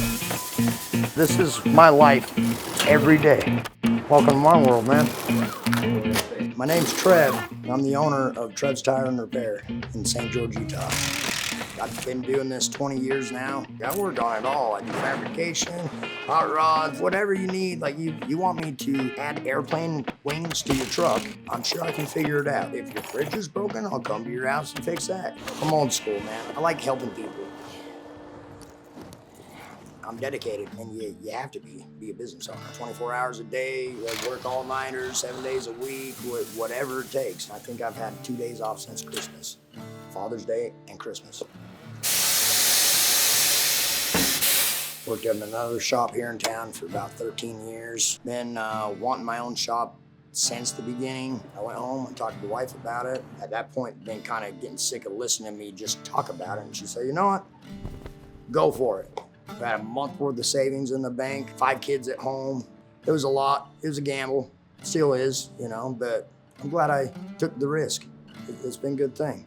This is my life every day. Welcome to my world, man. My name's Trev. I'm the owner of Trev's Tire and Repair in St. George, Utah. I've been doing this 20 years now. I work on it all. I do fabrication, hot rods, whatever you need. Like you want me to add airplane wings to your truck, I'm sure I can figure it out. If your fridge is broken, I'll come to your house and fix that. I'm old school, man. I like helping people. I'm dedicated, and you have to be a business owner. 24 hours a day, work all-nighters, 7 days a week, whatever it takes. I think I've had 2 days off since Christmas, Father's Day and Christmas. Worked at another shop here in town for about 13 years. Been wanting my own shop since the beginning. I went home and talked to the wife about it. At that point, been kind of getting sick of listening to me just talk about it, and she said, you know what, go for it. I had a month worth of savings in the bank, 5 kids at home. It was a lot. It was a gamble. Still is, you know, but I'm glad I took the risk. It's been a good thing.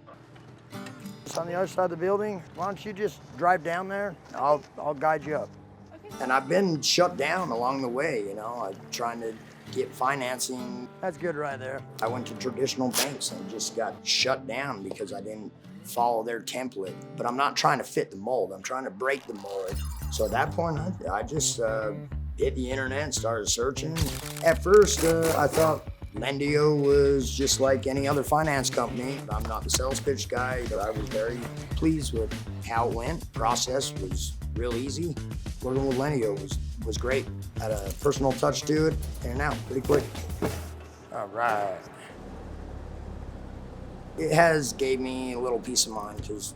It's on the other side of the building. Why don't you just drive down there? I'll guide you up. Okay. And I've been shut down along the way, you know. I'm trying to get financing. That's good right there. I went to traditional banks and just got shut down because I didn't follow their template. But I'm not trying to fit the mold. I'm trying to break the mold. So at that point, I just hit the internet and started searching. At first, I thought Lendio was just like any other finance company. I'm not the sales pitch guy, but I was very pleased with how it went. Process was real easy. Working with Lendio was great. Had a personal touch to it, in and out pretty quick. All right. It has gave me a little peace of mind because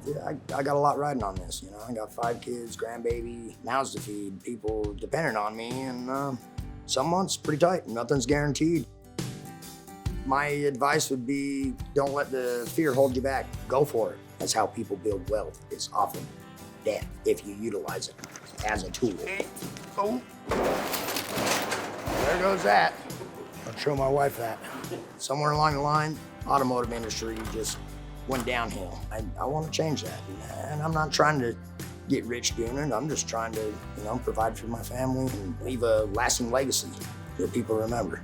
I got a lot riding on this, you know. I got 5 kids, grandbaby, mouths to feed, people dependent on me, and some months pretty tight. Nothing's guaranteed. My advice would be don't let the fear hold you back. Go for it. That's how people build wealth. It's often death if you utilize it as a tool. Oh, there goes that. I'll show my wife that. Somewhere along the line, automotive industry just went downhill. I want to change that, and I'm not trying to get rich doing it. I'm just trying to, you know, provide for my family and leave a lasting legacy that people remember.